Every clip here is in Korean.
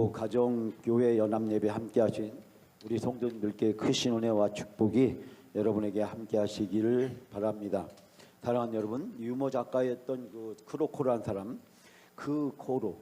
그리고 가정교회 연합예배 함께하신 우리 성도님들께 크신 은혜와 축복이 여러분에게 함께하시기를 바랍니다. 사랑하는 여러분, 유머 작가였던 그 크로코라는 사람, 그 코로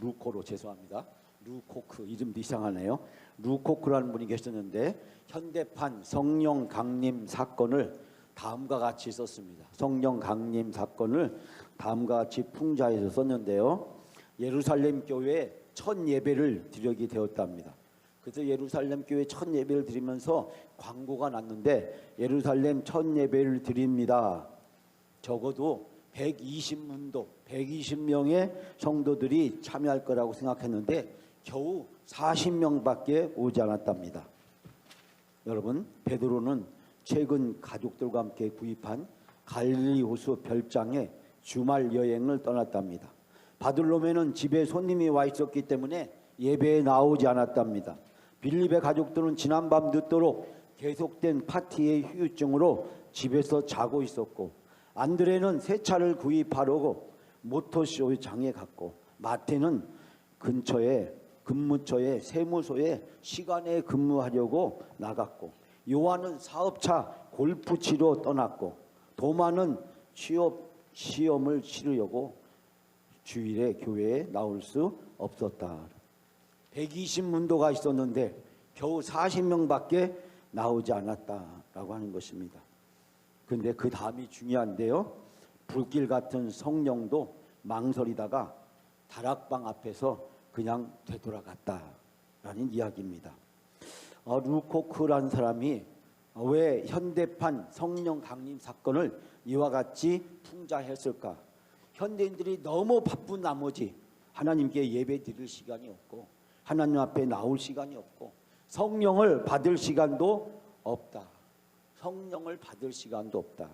루코로 죄송합니다. 루코크 이름도 이상하네요. 루코크라는 분이 계셨는데 현대판 성령 강림 사건을 다음과 같이 썼습니다. 성령 강림 사건을 다음과 같이 풍자해서 썼는데요. 예루살렘 교회에 첫 예배를 드리게 되었답니다. 그래서 예루살렘 교회 첫 예배를 드리면서 광고가 났는데 예루살렘 첫 예배를 드립니다. 적어도 120문도 120명의 성도들이 참여할 거라고 생각했는데 겨우 40명밖에 오지 않았답니다. 여러분, 베드로는 최근 가족들과 함께 구입한 갈릴리 호수 별장에 주말 여행을 떠났답니다. 바들로메는 집에 손님이 와 있었기 때문에 예배에 나오지 않았답니다. 빌립의 가족들은 지난밤 늦도록 계속된 파티의 후유증으로 집에서 자고 있었고, 안드레는 새 차를 구입하려고 모터쇼장에 갔고, 마태는 근처에 근무처에 세무소에 시간에 근무하려고 나갔고, 요한은 사업차 골프 치러 떠났고, 도마는 취업 시험을 치르려고 주일에 교회에 나올 수 없었다. 120문도가 있었는데 겨우 40명밖에 나오지 않았다라고 하는 것입니다. 그런데 그 다음이 중요한데요. 불길 같은 성령도 망설이다가 다락방 앞에서 그냥 되돌아갔다라는 이야기입니다. 루코크라는 사람이 왜 현대판 성령 강림 사건을 이와 같이 풍자했을까? 현대인들이 너무 바쁜 나머지 하나님께 예배 드릴 시간이 없고 하나님 앞에 나올 시간이 없고 성령을 받을 시간도 없다. 성령을 받을 시간도 없다.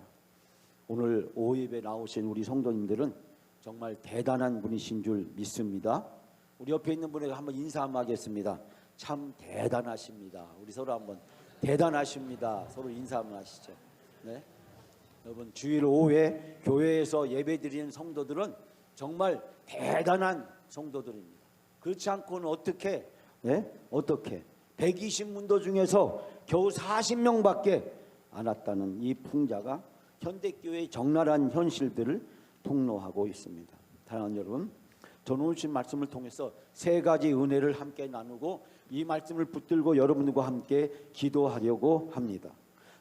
오늘 오예배 나오신 우리 성도님들은 정말 대단한 분이신 줄 믿습니다. 우리 옆에 있는 분에게 한번 인사 한번 하겠습니다. 참 대단하십니다. 우리 서로 한번 대단하십니다. 서로 인사 한번 하시죠. 네. 여러분, 주일 오후에 교회에서 예배드리는 성도들은 정말 대단한 성도들입니다. 그렇지 않고는 어떻게 120문도 중에서 겨우 40명밖에 안 왔다는 이 풍자가 현대교회의 적나라한 현실들을 통로하고 있습니다. 사랑하는 여러분, 저는 오늘 말씀을 통해서 세 가지 은혜를 함께 나누고 이 말씀을 붙들고 여러분들과 함께 기도하려고 합니다.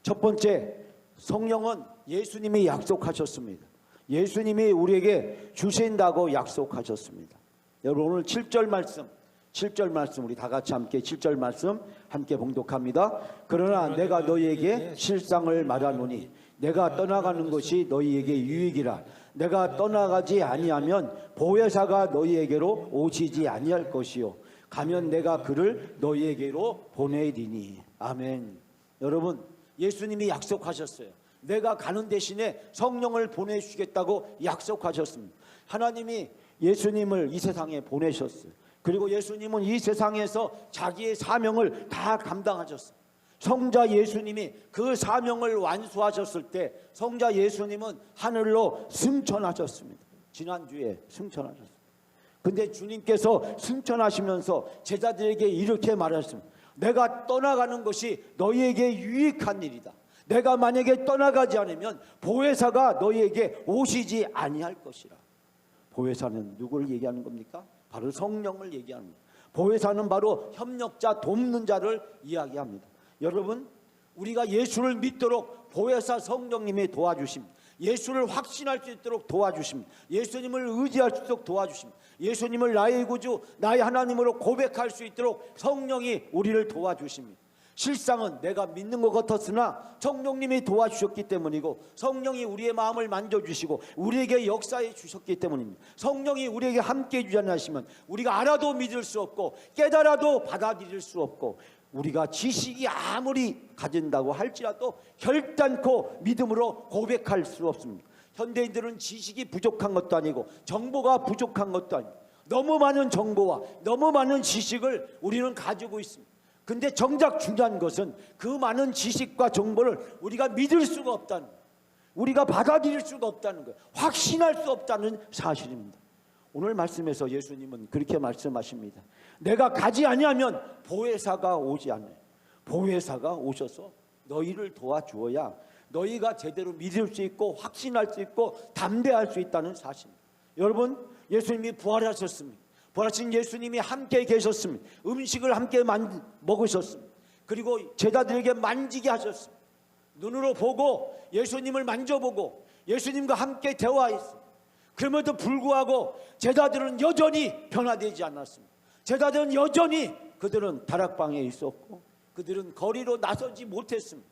첫 번째, 성령은 예수님이 약속하셨습니다. 예수님이 우리에게 주신다고 약속하셨습니다. 여러분, 오늘 7절 말씀 우리 다 같이 함께 7절 말씀 함께 봉독합니다. 그러나 내가 너희에게 실상을 말하노니 내가 떠나가는 것이 너희에게 유익이라. 내가 떠나가지 아니하면 보혜사가 너희에게로 오시지 아니할 것이요 가면 내가 그를 너희에게로 보내리니. 아멘. 여러분, 예수님이 약속하셨어요. 내가 가는 대신에 성령을 보내주시겠다고 약속하셨습니다. 하나님이 예수님을 이 세상에 보내셨어요. 그리고 예수님은 이 세상에서 자기의 사명을 다 감당하셨어요. 성자 예수님이 그 사명을 완수하셨을 때 성자 예수님은 하늘로 승천하셨습니다. 지난주에 승천하셨어요. 근데 주님께서 승천하시면서 제자들에게 이렇게 말하셨습니다. 내가 떠나가는 것이 너희에게 유익한 일이다. 내가 만약에 떠나가지 않으면 보혜사가 너희에게 오시지 아니할 것이라. 보혜사는 누구를 얘기하는 겁니까? 바로 성령을 얘기합니다. 보혜사는 바로 협력자, 돕는 자를 이야기합니다. 여러분, 우리가 예수를 믿도록 보혜사 성령님이 도와주십니다. 예수를 확신할 수 있도록 도와주십니다. 예수님을 의지할 수 있도록 도와주십니다. 예수님을 나의 구주, 나의 하나님으로 고백할 수 있도록 성령이 우리를 도와주십니다. 실상은 내가 믿는 것 같았으나 성령님이 도와주셨기 때문이고, 성령이 우리의 마음을 만져주시고 우리에게 역사해 주셨기 때문입니다. 성령이 우리에게 함께 해주지 않으시면 우리가 알아도 믿을 수 없고 깨달아도 받아들일 수 없고, 우리가 지식이 아무리 가진다고 할지라도 결단코 믿음으로 고백할 수 없습니다. 현대인들은 지식이 부족한 것도 아니고 정보가 부족한 것도 아니고 너무 많은 정보와 너무 많은 지식을 우리는 가지고 있습니다. 근데 정작 중요한 것은 그 많은 지식과 정보를 우리가 믿을 수가 없다는 거예요. 우리가 받아들일 수가 없다는 거예요. 확신할 수 없다는 사실입니다. 오늘 말씀에서 예수님은 그렇게 말씀하십니다. 내가 가지 아니하면 보혜사가 오지 않아요. 보혜사가 오셔서 너희를 도와주어야 너희가 제대로 믿을 수 있고 확신할 수 있고 담대할 수 있다는 사실. 여러분, 예수님이 부활하셨습니다. 부활하신 예수님이 함께 계셨습니다. 음식을 함께 먹으셨습니다. 그리고 제자들에게 만지게 하셨습니다. 눈으로 보고 예수님을 만져보고 예수님과 함께 대화했습니다. 그럼에도 불구하고 제자들은 여전히 변화되지 않았습니다. 제자들은 여전히 그들은 다락방에 있었고 그들은 거리로 나서지 못했습니다.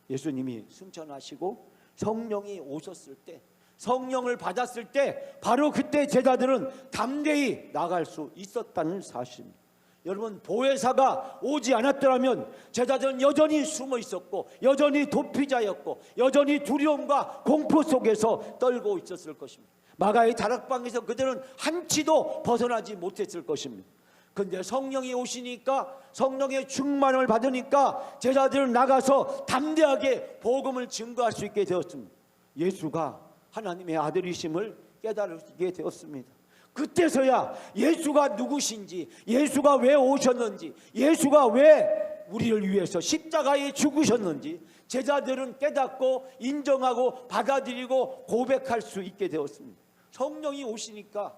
예수님이 승천하시고 성령이 오셨을 때, 성령을 받았을 때 바로 그때 제자들은 담대히 나갈 수 있었다는 사실입니다. 여러분, 보혜사가 오지 않았더라면 제자들은 여전히 숨어 있었고 여전히 도피자였고 여전히 두려움과 공포 속에서 떨고 있었을 것입니다. 마가의 다락방에서 그들은 한치도 벗어나지 못했을 것입니다. 그런데 성령이 오시니까, 성령의 충만을 받으니까 제자들은 나가서 담대하게 복음을 증거할 수 있게 되었습니다. 예수가 하나님의 아들이심을 깨달게 되었습니다. 그때서야 예수가 누구신지, 예수가 왜 오셨는지, 예수가 왜 우리를 위해서 십자가에 죽으셨는지 제자들은 깨닫고 인정하고 받아들이고 고백할 수 있게 되었습니다. 성령이 오시니까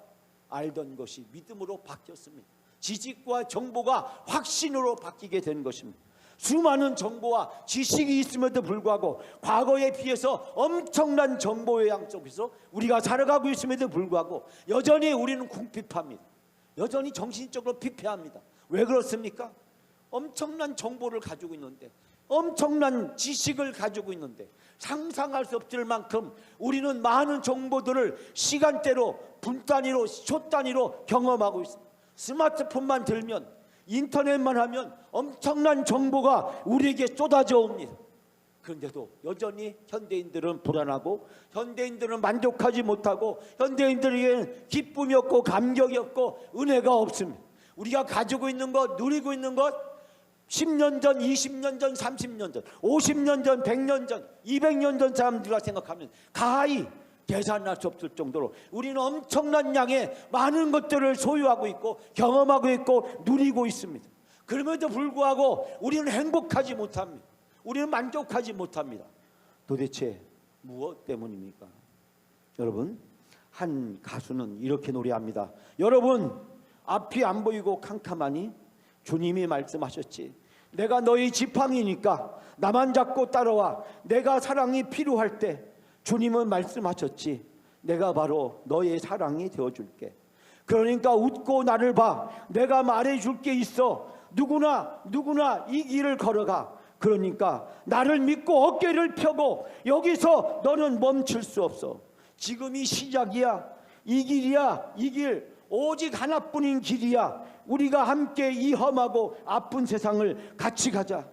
알던 것이 믿음으로 바뀌었습니다. 지식과 정보가 확신으로 바뀌게 된 것입니다. 수많은 정보와 지식이 있음에도 불구하고 과거에 비해서 엄청난 정보의 양 속에서 우리가 살아가고 있음에도 불구하고 여전히 우리는 궁핍합니다. 여전히 정신적으로 피폐합니다. 왜 그렇습니까? 엄청난 정보를 가지고 있는데, 엄청난 지식을 가지고 있는데 상상할 수 없을 만큼 우리는 많은 정보들을 시간대로, 분 단위로, 초 단위로 경험하고 있습니다. 스마트폰만 들면, 인터넷만 하면 엄청난 정보가 우리에게 쏟아져 옵니다. 그런데도 여전히 현대인들은 불안하고 현대인들은 만족하지 못하고 현대인들에게는 기쁨이 없고 감격이 없고 은혜가 없습니다. 우리가 가지고 있는 것, 누리고 있는 것 10년 전, 20년 전, 30년 전, 50년 전, 100년 전, 200년 전 사람들과 생각하면 가히 계산할 수 없을 정도로 우리는 엄청난 양의 많은 것들을 소유하고 있고 경험하고 있고 누리고 있습니다. 그럼에도 불구하고 우리는 행복하지 못합니다. 우리는 만족하지 못합니다. 도대체 무엇 때문입니까? 여러분, 한 가수는 이렇게 노래합니다. 여러분, 앞이 안 보이고 캄캄하니 주님이 말씀하셨지. 내가 너희 지팡이니까 나만 잡고 따라와. 내가 사랑이 필요할 때 주님은 말씀하셨지. 내가 바로 너의 사랑이 되어줄게. 그러니까 웃고 나를 봐. 내가 말해줄 게 있어. 누구나 이 길을 걸어가. 그러니까 나를 믿고 어깨를 펴고 여기서 너는 멈출 수 없어. 지금이 시작이야. 이 길이야. 이 길. 오직 하나뿐인 길이야. 우리가 함께 이 험하고 아픈 세상을 같이 가자.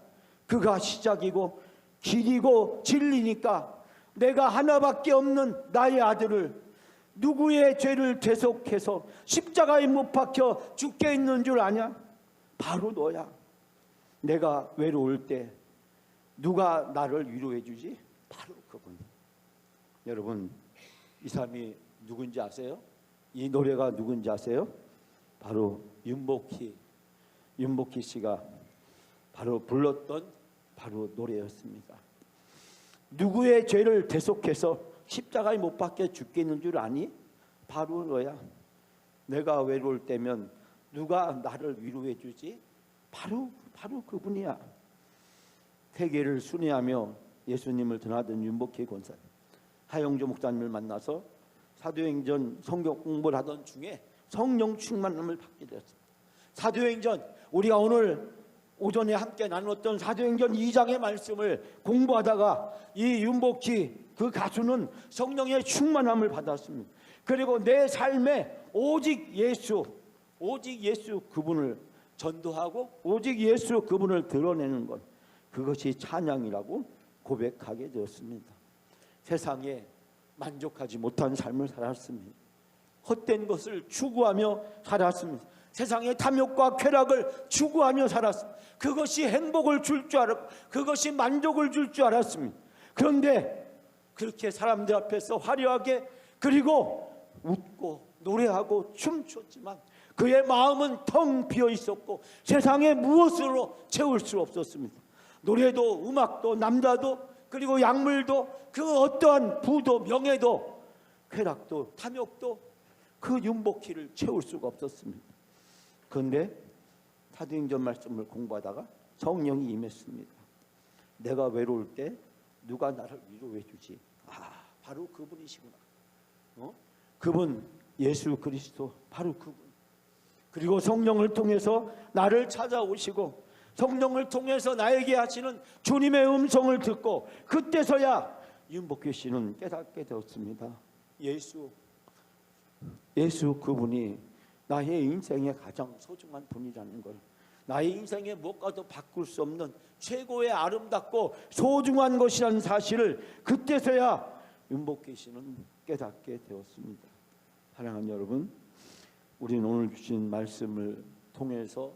그가 시작이고 길이고 진리니까 내가 하나밖에 없는 나의 아들을 누구의 죄를 대속해서 십자가에 못 박혀 죽게 있는 줄 아냐? 바로 너야. 내가 외로울 때 누가 나를 위로해 주지? 바로 그분. 여러분, 이 사람이 누군지 아세요? 이 노래가 누군지 아세요? 바로 윤복희 씨가 바로 불렀던 바로 노래였습니다. 누구의 죄를 대속해서 십자가에 못 박혀 죽게 있는 줄 아니? 바로 너야. 내가 외로울 때면 누가 나를 위로해 주지? 바로 그분이야. 세계를 순회하며 예수님을 전하던 윤복희 권사, 하영조 목사님을 만나서 사도행전 성경 공부를 하던 중에 성령 충만함을 받게 되었습니다. 사도행전, 우리가 오늘 오전에 함께 나눴던 사도행전 2장의 말씀을 공부하다가 이 윤복희 그 가수는 성령의 충만함을 받았습니다. 그리고 내 삶에 오직 예수 그분을 전도하고 오직 예수 그분을 드러내는 것, 그것이 찬양이라고 고백하게 되었습니다. 세상에 만족하지 못한 삶을 살았습니다. 헛된 것을 추구하며 살았습니다. 세상의 탐욕과 쾌락을 추구하며 살았습니다. 그것이 행복을 줄 줄 알았고 그것이 만족을 줄 줄 알았습니다. 그런데 그렇게 사람들 앞에서 화려하게 그리고 웃고 노래하고 춤췄지만 그의 마음은 텅 비어 있었고 세상에 무엇으로 채울 수 없었습니다. 노래도 음악도 남자도 그리고 약물도 그 어떠한 부도 명예도 쾌락도 탐욕도 그 윤복희를 채울 수가 없었습니다. 그런데 사도행전 말씀을 공부하다가 성령이 임했습니다. 내가 외로울 때 누가 나를 위로해 주지? 바로 그분이시구나. 그분 예수 그리스도 바로 그분. 그리고 성령을 통해서 나를 찾아오시고 성령을 통해서 나에게 하시는 주님의 음성을 듣고 그때서야 윤복희 씨는 깨닫게 되었습니다. 예수 그분이 나의 인생의 가장 소중한 분이라는 걸, 나의 인생에 무엇과도 바꿀 수 없는 최고의 아름답고 소중한 것이라는 사실을 그때서야 윤복희 씨는 깨닫게 되었습니다. 사랑하는 여러분, 우리는 오늘 주신 말씀을 통해서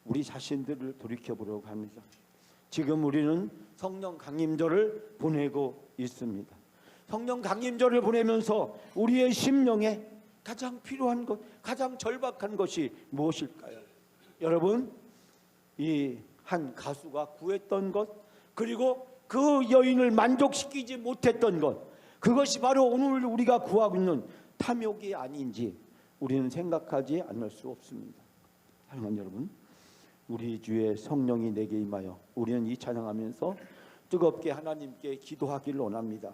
우리 자신들을 돌이켜보려고 합니다. 지금 우리는 성령 강림절을 보내고 있습니다. 성령 강림절을 보내면서 우리의 심령에 가장 필요한 것, 가장 절박한 것이 무엇일까요? 여러분, 이 한 가수가 구했던 것, 그리고 그 여인을 만족시키지 못했던 것, 그것이 바로 오늘 우리가 구하고 있는 탐욕이 아닌지 우리는 생각하지 않을 수 없습니다. 사랑하는 여러분, 우리 주의 성령이 내게 임하여 우리는 이 찬양하면서 뜨겁게 하나님께 기도하기를 원합니다.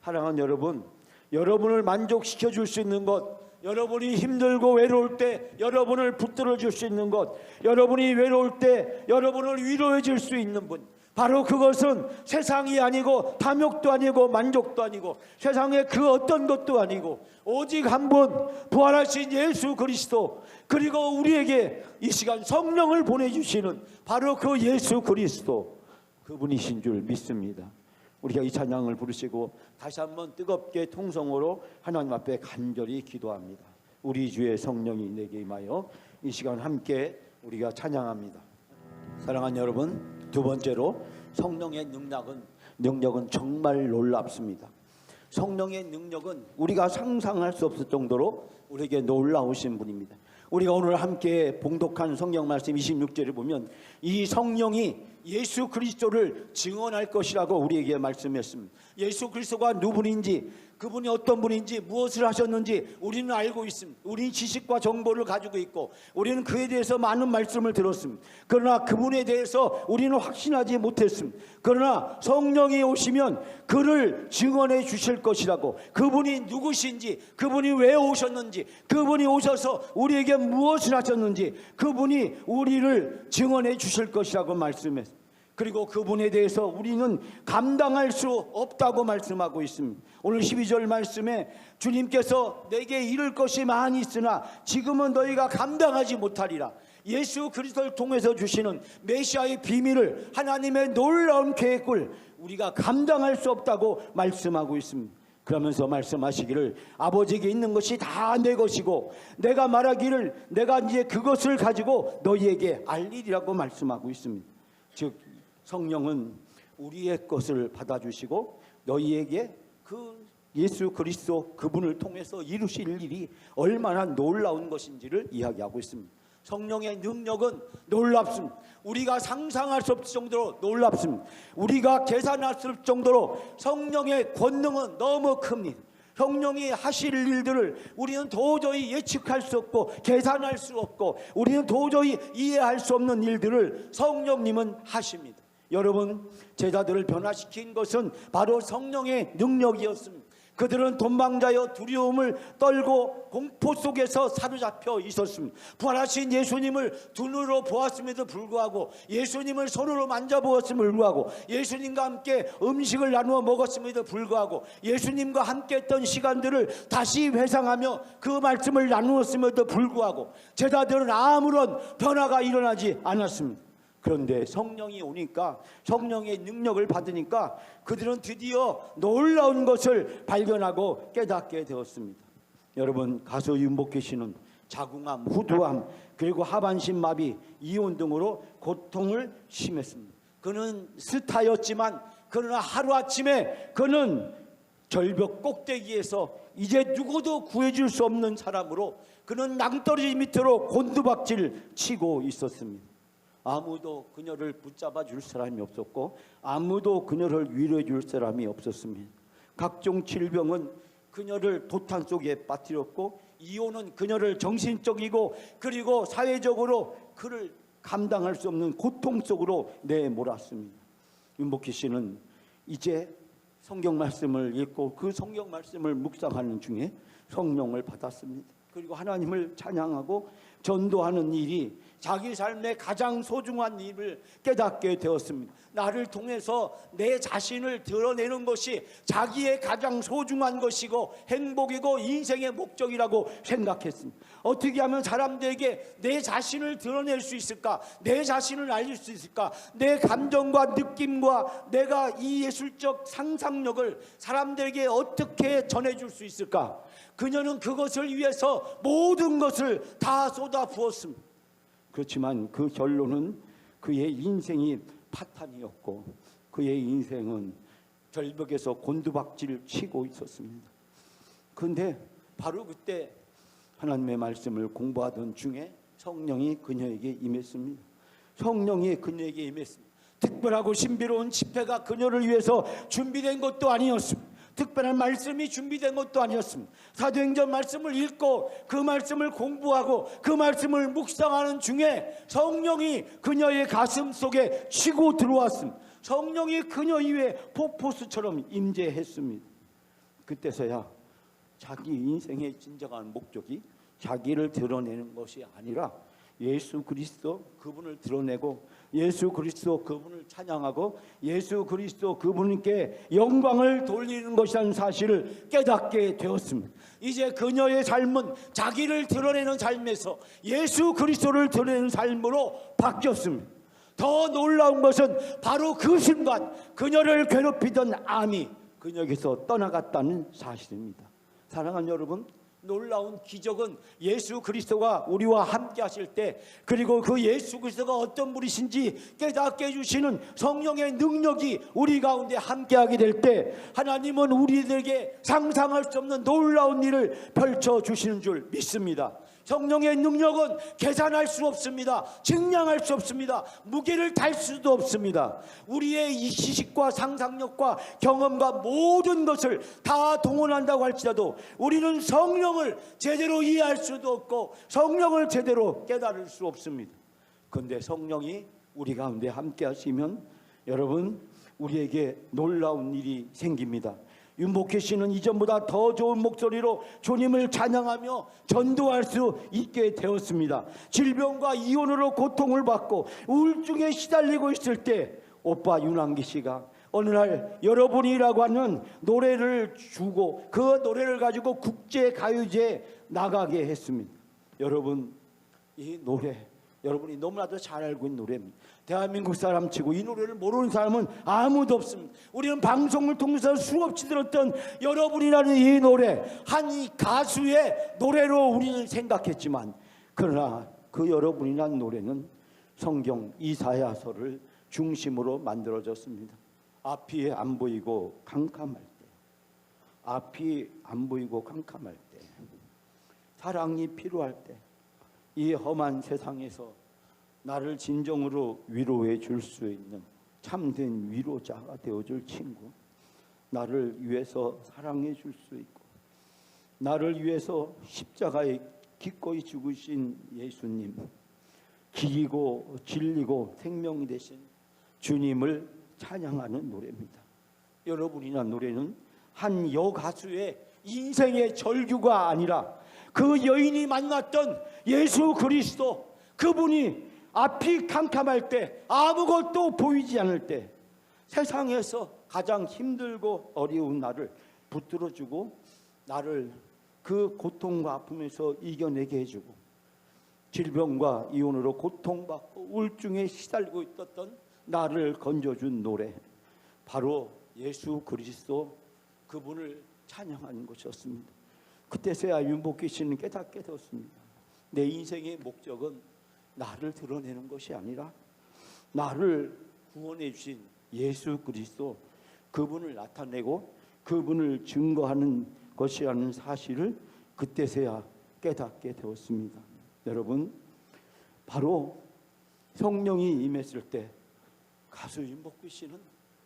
사랑하는 여러분, 여러분을 만족시켜 줄 수 있는 것, 여러분이 힘들고 외로울 때 여러분을 붙들어 줄 수 있는 것, 여러분이 외로울 때 여러분을 위로해 줄 수 있는 분, 바로 그것은 세상이 아니고 탐욕도 아니고 만족도 아니고 세상의 그 어떤 것도 아니고 오직 한 분 부활하신 예수 그리스도, 그리고 우리에게 이 시간 성령을 보내주시는 바로 그 예수 그리스도, 그분이신 줄 믿습니다. 우리가 이 찬양을 부르시고 다시 한번 뜨겁게 통성으로 하나님 앞에 간절히 기도합니다. 우리 주의 성령이 내게 임하여 이 시간 함께 우리가 찬양합니다. 사랑하는 여러분, 두 번째로 성령의 능력은 정말 놀랍습니다. 성령의 능력은 우리가 상상할 수 없을 정도로 우리에게 놀라우신 분입니다. 우리가 오늘 함께 봉독한 성경 말씀 26절을 보면 이 성령이 예수 그리스도를 증언할 것이라고 우리에게 말씀했습니다. 예수 그리스도가 누구인지, 그분이 어떤 분인지, 무엇을 하셨는지 우리는 알고 있습니다. 우리는 지식과 정보를 가지고 있고 우리는 그에 대해서 많은 말씀을 들었습니다. 그러나 그분에 대해서 우리는 확신하지 못했습니다. 그러나 성령이 오시면 그를 증언해 주실 것이라고, 그분이 누구신지, 그분이 왜 오셨는지, 그분이 오셔서 우리에게 무엇을 하셨는지 그분이 우리를 증언해 주실 것이라고 말씀했습니다. 그리고 그분에 대해서 우리는 감당할 수 없다고 말씀하고 있습니다. 오늘 12절 말씀에 주님께서 내게 이룰 것이 많이 있으나 지금은 너희가 감당하지 못하리라. 예수 그리스도를 통해서 주시는 메시아의 비밀을, 하나님의 놀라운 계획을 우리가 감당할 수 없다고 말씀하고 있습니다. 그러면서 말씀하시기를 아버지에게 있는 것이 다 내 것이고 내가 말하기를 내가 이제 그것을 가지고 너희에게 알리리라고 말씀하고 있습니다. 즉 성령은 우리의 것을 받아주시고 너희에게 그 예수 그리스도 그분을 통해서 이루실 일이 얼마나 놀라운 것인지를 이야기하고 있습니다. 성령의 능력은 놀랍습니다. 우리가 상상할 수 없을 정도로 놀랍습니다. 우리가 계산할 수 없을 정도로 성령의 권능은 너무 큽니다. 성령이 하실 일들을 우리는 도저히 예측할 수 없고 계산할 수 없고 우리는 도저히 이해할 수 없는 일들을 성령님은 하십니다. 여러분, 제자들을 변화시킨 것은 바로 성령의 능력이었습니다. 그들은 도망자여 두려움을 떨고 공포 속에서 사로잡혀 있었습니다. 부활하신 예수님을 두 눈으로 보았음에도 불구하고, 예수님을 손으로 만져보았음에도 불구하고, 예수님과 함께 음식을 나누어 먹었음에도 불구하고, 예수님과 함께 했던 시간들을 다시 회상하며 그 말씀을 나누었음에도 불구하고 제자들은 아무런 변화가 일어나지 않았습니다. 그런데 성령이 오니까, 성령의 능력을 받으니까 그들은 드디어 놀라운 것을 발견하고 깨닫게 되었습니다. 여러분, 가수 윤복희 씨는 자궁암, 후두암, 그리고 하반신 마비, 이혼 등으로 고통을 심했습니다. 그는 스타였지만 그러나 하루아침에 그는 절벽 꼭대기에서 이제 누구도 구해줄 수 없는 사람으로 그는 낭떠러지 밑으로 곤두박질 치고 있었습니다. 아무도 그녀를 붙잡아 줄 사람이 없었고 아무도 그녀를 위로해 줄 사람이 없었습니다. 각종 질병은 그녀를 도탄 속에 빠뜨렸고 이혼은 그녀를 정신적이고 그리고 사회적으로 그를 감당할 수 없는 고통 속으로 내몰았습니다. 윤복희 씨는 이제 성경 말씀을 읽고 그 성경 말씀을 묵상하는 중에 성령을 받았습니다. 그리고 하나님을 찬양하고 전도하는 일이 자기 삶의 가장 소중한 일을 깨닫게 되었습니다. 나를 통해서 내 자신을 드러내는 것이 자기의 가장 소중한 것이고 행복이고 인생의 목적이라고 생각했습니다. 어떻게 하면 사람들에게 내 자신을 드러낼 수 있을까? 내 자신을 알릴 수 있을까? 내 감정과 느낌과 내가 이 예술적 상상력을 사람들에게 어떻게 전해줄 수 있을까? 그녀는 그것을 위해서 모든 것을 다 쏟아부었습니다. 그렇지만 그 결론은 그의 인생이 파탄이었고 그의 인생은 절벽에서 곤두박질을 치고 있었습니다. 그런데 바로 그때 하나님의 말씀을 공부하던 중에 성령이 그녀에게 임했습니다. 성령이 그녀에게 임했습니다. 특별하고 신비로운 집회가 그녀를 위해서 준비된 것도 아니었습니다. 특별한 말씀이 준비된 것도 아니었습니다. 사도행전 말씀을 읽고 그 말씀을 공부하고 그 말씀을 묵상하는 중에 성령이 그녀의 가슴 속에 치고 들어왔습니다. 성령이 그녀 위에 폭포수처럼 임재했습니다. 그때서야 자기 인생의 진정한 목적이 자기를 드러내는 것이 아니라 예수 그리스도 그분을 드러내고 예수 그리스도 그분을 찬양하고 예수 그리스도 그분께 영광을 돌리는 것이라는 사실을 깨닫게 되었습니다. 이제 그녀의 삶은 자기를 드러내는 삶에서 예수 그리스도를 드러내는 삶으로 바뀌었습니다. 더 놀라운 것은 바로 그 순간 그녀를 괴롭히던 암이 그녀에게서 떠나갔다는 사실입니다. 사랑하는 여러분, 놀라운 기적은 예수 그리스도가 우리와 함께 하실 때 그리고 그 예수 그리스도가 어떤 분이신지 깨닫게 해주시는 성령의 능력이 우리 가운데 함께하게 될 때 하나님은 우리들에게 상상할 수 없는 놀라운 일을 펼쳐주시는 줄 믿습니다. 성령의 능력은 계산할 수 없습니다. 증량할 수 없습니다. 무게를 달 수도 없습니다. 우리의 이 지식과 상상력과 경험과 모든 것을 다 동원한다고 할지라도 우리는 성령을 제대로 이해할 수도 없고 성령을 제대로 깨달을 수 없습니다. 그런데 성령이 우리 가운데 함께 하시면 여러분 우리에게 놀라운 일이 생깁니다. 윤복희 씨는 이전보다 더 좋은 목소리로 주님을 찬양하며 전도할 수 있게 되었습니다. 질병과 이혼으로 고통을 받고 우울증에 시달리고 있을 때 오빠 윤한기 씨가 어느 날 여러분이라고 하는 노래를 주고 그 노래를 가지고 국제가요제에 나가게 했습니다. 여러분, 이 노래 여러분이 너무나도 잘 알고 있는 노래입니다. 대한민국 사람 치고 이 노래를 모르는 사람은 아무도 없습니다. 우리는 방송을 통해서 수없이 들었던 여러분이라는 이 노래, 한 이 가수의 노래로 우리는 생각했지만 그러나 그 여러분이라는 노래는 성경 이사야서를 중심으로 만들어졌습니다. 앞이 안 보이고 캄캄할 때, 앞이 안 보이고 캄캄할 때, 사랑이 필요할 때, 이 험한 세상에서 나를 진정으로 위로해 줄 수 있는 참된 위로자가 되어줄 친구, 나를 위해서 사랑해 줄 수 있고 나를 위해서 십자가에 기꺼이 죽으신 예수님, 길이고 진리고 생명이 되신 주님을 찬양하는 노래입니다. 여러분이나 노래는 한 여가수의 인생의 절규가 아니라 그 여인이 만났던 예수 그리스도, 그분이 앞이 캄캄할 때, 아무것도 보이지 않을 때, 세상에서 가장 힘들고 어려운 나를 붙들어주고 나를 그 고통과 아픔에서 이겨내게 해주고 질병과 이혼으로 고통받고 우울증에 시달리고 있었던 나를 건져준 노래, 바로 예수 그리스도 그분을 찬양하는 것이었습니다. 그때서야 윤복희 씨는 깨닫게 되었습니다. 내 인생의 목적은 나를 드러내는 것이 아니라 나를 구원해 주신 예수 그리스도 그분을 나타내고 그분을 증거하는 것이라는 사실을 그때서야 깨닫게 되었습니다. 여러분, 바로 성령이 임했을 때 가수 윤복희 씨는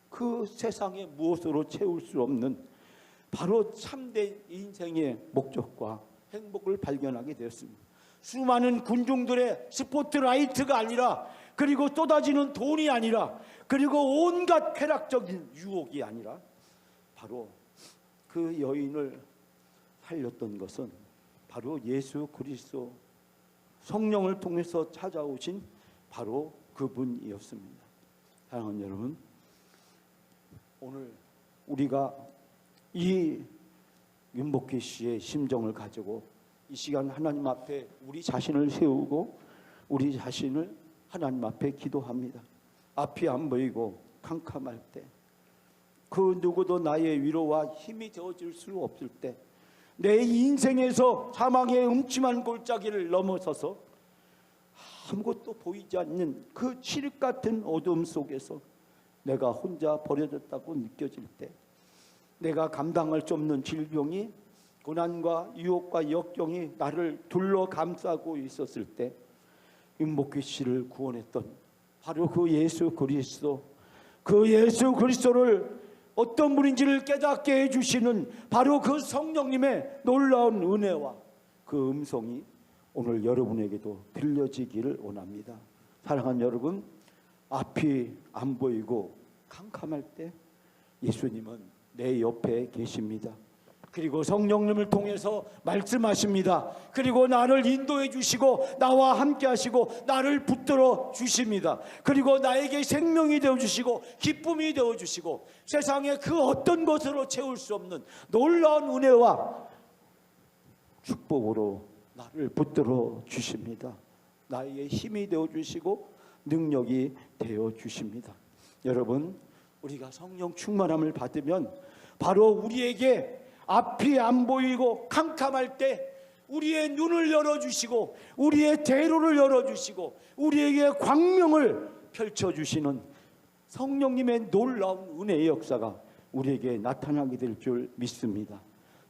그 세상에 무엇으로 채울 수 없는 바로 참된 인생의 목적과 행복을 발견하게 되었습니다. 수많은 군중들의 스포트라이트가 아니라, 그리고 쏟아지는 돈이 아니라, 그리고 온갖 쾌락적인 유혹이 아니라, 바로 그 여인을 살렸던 것은 바로 예수 그리스도, 성령을 통해서 찾아오신 바로 그분이었습니다. 사랑하는 여러분, 오늘 우리가 이 윤복희 씨의 심정을 가지고 이 시간 하나님 앞에 우리 자신을 세우고 우리 자신을 하나님 앞에 기도합니다. 앞이 안 보이고 캄캄할 때, 그 누구도 나의 위로와 힘이 되어줄 수 없을 때, 내 인생에서 사망의 음침한 골짜기를 넘어서서 아무것도 보이지 않는 그 칠흑 같은 어둠 속에서 내가 혼자 버려졌다고 느껴질 때, 내가 감당할 수 없는 질병이, 고난과 유혹과 역경이 나를 둘러 감싸고 있었을 때 윤복희 씨를 구원했던 바로 그 예수 그리스도, 그 예수 그리스도를 어떤 분인지를 깨닫게 해주시는 바로 그 성령님의 놀라운 은혜와 그 음성이 오늘 여러분에게도 들려지기를 원합니다. 사랑하는 여러분, 앞이 안 보이고 캄캄할 때 예수님은 내 옆에 계십니다. 그리고 성령님을 통해서 말씀하십니다. 그리고 나를 인도해 주시고 나와 함께 하시고 나를 붙들어 주십니다. 그리고 나에게 생명이 되어 주시고 기쁨이 되어 주시고 세상의 그 어떤 것으로 채울 수 없는 놀라운 은혜와 축복으로 나를 붙들어 주십니다. 나에게 힘이 되어 주시고 능력이 되어 주십니다. 여러분, 우리가 성령 충만함을 받으면 바로 우리에게 앞이 안 보이고 캄캄할 때 우리의 눈을 열어주시고 우리의 대로를 열어주시고 우리에게 광명을 펼쳐주시는 성령님의 놀라운 은혜의 역사가 우리에게 나타나게 될 줄 믿습니다.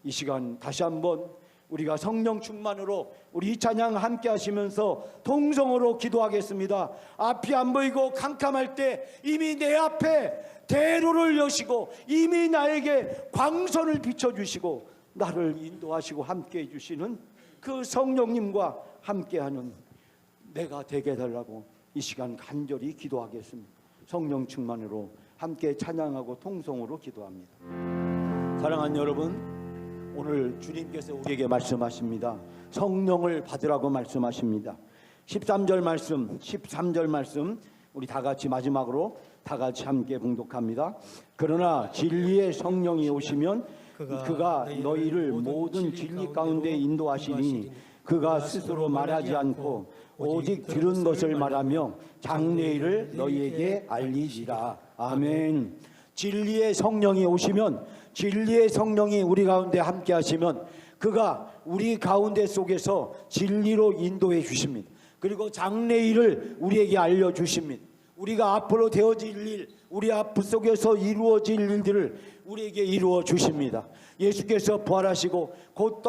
이 시간 다시 한번 우리가 성령 충만으로 우리 이 찬양 함께 하시면서 통성으로 기도하겠습니다. 앞이 안 보이고 캄캄할 때 이미 내 앞에 대로를 여시고 이미 나에게 광선을 비춰주시고 나를 인도하시고 함께해 주시는 그 성령님과 함께하는 내가 되게 해달라고 이 시간 간절히 기도하겠습니다. 성령 충만으로 함께 찬양하고 통성으로 기도합니다. 사랑하는 여러분, 오늘 주님께서 우리에게 말씀하십니다. 성령을 받으라고 말씀하십니다. 13절 말씀 우리 다 같이 마지막으로 다 같이 함께 봉독합니다. 그러나 진리의 성령이 오시면 그가 너희를 모든 진리 가운데 인도하시리니 그가 스스로 말하지 않고 오직 들은 것을 말하며 장래일을 너희에게 알리리라. 아멘. 진리의 성령이 오시면, 진리의 성령이 우리 가운데 함께 하시면 그가 우리 가운데 속에서 진리로 인도해 주십니다. 그리고 장래일을 우리에게 알려주십니다. 우리가 앞으로 되어질 일, 우리 앞 속에서 이루어질 일들을 우리에게 이루어 주십니다. 예수께서 부활하시고 곧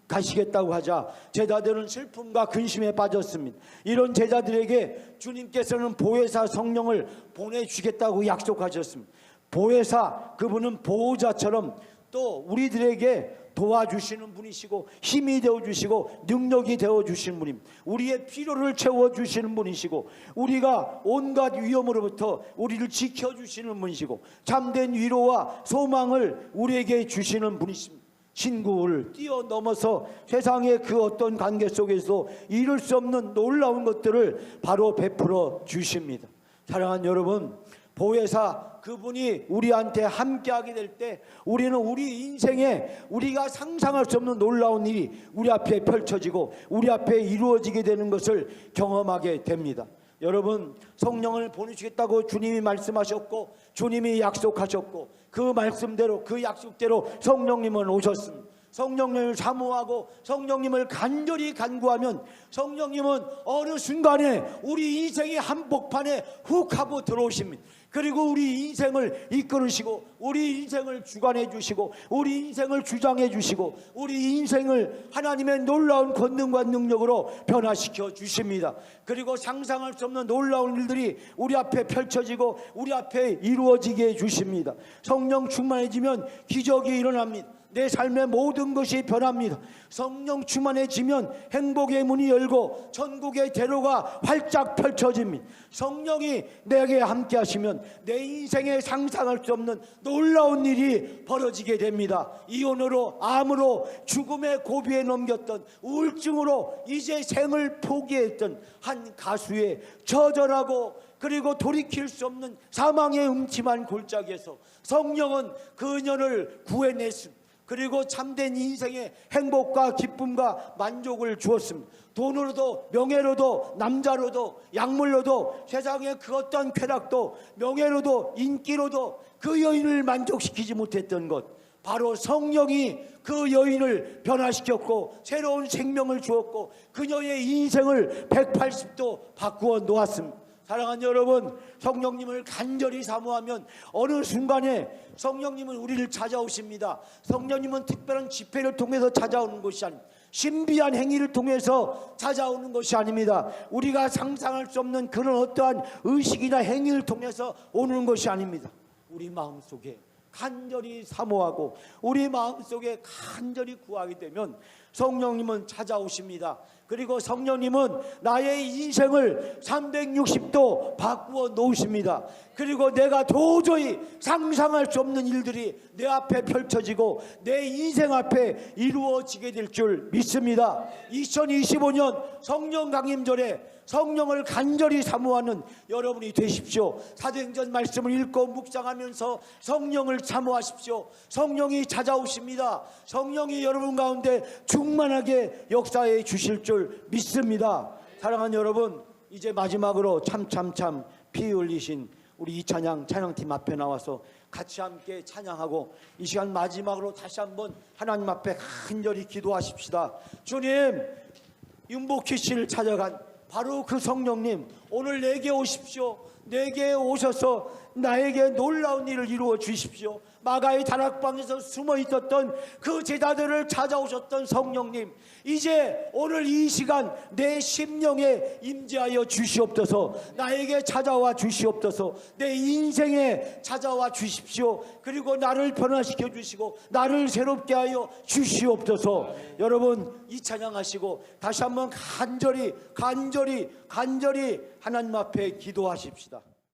가시겠다고 하자 제자들은 슬픔과 근심에 빠졌습니다. 이런 제자들에게 주님께서는 보혜사 성령을 보내주겠다고 약속하셨습니다. 보혜사, 그분은 보호자처럼 또 우리들에게 도와주시는 분이시고 힘이 되어주시고 능력이 되어주시는 분입니다. 우리의 필요를 채워주시는 분이시고 우리가 온갖 위험으로부터 우리를 지켜주시는 분이시고 참된 위로와 소망을 우리에게 주시는 분이십니다. 친구를 뛰어넘어서 세상의 그 어떤 관계 속에서 이룰 수 없는 놀라운 것들을 바로 베풀어 주십니다. 사랑하는 여러분, 보혜사 그분이 우리한테 함께하게 될 때 우리는 우리 인생에 우리가 상상할 수 없는 놀라운 일이 우리 앞에 펼쳐지고 우리 앞에 이루어지게 되는 것을 경험하게 됩니다. 여러분, 성령을 보내주겠다고 주님이 말씀하셨고 주님이 약속하셨고 그 말씀대로 그 약속대로 성령님은 오셨습니다. 성령님을 사모하고 성령님을 간절히 간구하면 성령님은 어느 순간에 우리 인생의 한복판에 훅 하고 들어오십니다. 그리고 우리 인생을 이끌으시고 우리 인생을 주관해 주시고 우리 인생을 주장해 주시고 우리 인생을 하나님의 놀라운 권능과 능력으로 변화시켜 주십니다. 그리고 상상할 수 없는 놀라운 일들이 우리 앞에 펼쳐지고 우리 앞에 이루어지게 해 주십니다. 성령 충만해지면 기적이 일어납니다. 내 삶의 모든 것이 변합니다. 성령 충만해지면 행복의 문이 열고 천국의 대로가 활짝 펼쳐집니다. 성령이 내게 함께 하시면 내 인생에 상상할 수 없는 놀라운 일이 벌어지게 됩니다. 이혼으로, 암으로, 죽음의 고비에 넘겼던, 우울증으로 이제 생을 포기했던 한 가수의 처절하고 그리고 돌이킬 수 없는 사망의 음침한 골짜기에서 성령은 그녀를 구해냈습니다. 그리고 참된 인생의 행복과 기쁨과 만족을 주었습니다. 돈으로도 명예로도 남자로도 약물로도 세상의 그 어떤 쾌락도 명예로도 인기로도 그 여인을 만족시키지 못했던 것, 바로 성령이 그 여인을 변화시켰고 새로운 생명을 주었고 그녀의 인생을 180도 바꾸어 놓았습니다. 사랑하는 여러분, 성령님을 간절히 사모하면 어느 순간에 성령님은 우리를 찾아오십니다. 성령님은 특별한 집회를 통해서 찾아오는 것이 아닙니다. 신비한 행위를 통해서 찾아오는 것이 아닙니다. 우리가 상상할 수 없는 그런 어떠한 의식이나 행위를 통해서 오는 것이 아닙니다. 우리 마음속에 간절히 사모하고 우리 마음속에 간절히 구하게 되면 성령님은 찾아오십니다. 그리고 성령님은 나의 인생을 360도 바꾸어 놓으십니다. 그리고 내가 도저히 상상할 수 없는 일들이 내 앞에 펼쳐지고 내 인생 앞에 이루어지게 될 줄 믿습니다. 2025년 성령 강림절에 성령을 간절히 사모하는 여러분이 되십시오. 사도행전 말씀을 읽고 묵상하면서 성령을 사모하십시오. 성령이 찾아오십니다. 성령이 여러분 가운데 충만하게 역사해 주실 줄 믿습니다. 사랑하는 여러분, 이제 마지막으로 참참참 피 흘리신 우리 이 찬양팀 앞에 나와서 같이 함께 찬양하고 이 시간 마지막으로 다시 한번 하나님 앞에 간절히 기도하십시다. 주님, 윤복희 씨를 찾아간 바로 그 성령님, 오늘 내게 오십시오. 내게 오셔서 나에게 놀라운 일을 이루어 주십시오. 마가의 다락방에서 숨어 있었던 그 제자들을 찾아오셨던 성령님, 이제 오늘 이 시간 내 심령에 임재하여 주시옵소서. 나에게 찾아와 주시옵소서. 내 인생에 찾아와 주십시오. 그리고 나를 변화시켜 주시고 나를 새롭게 하여 주시옵소서. 여러분, 이 찬양하시고 다시 한번 간절히 하나님 앞에 기도하십시다.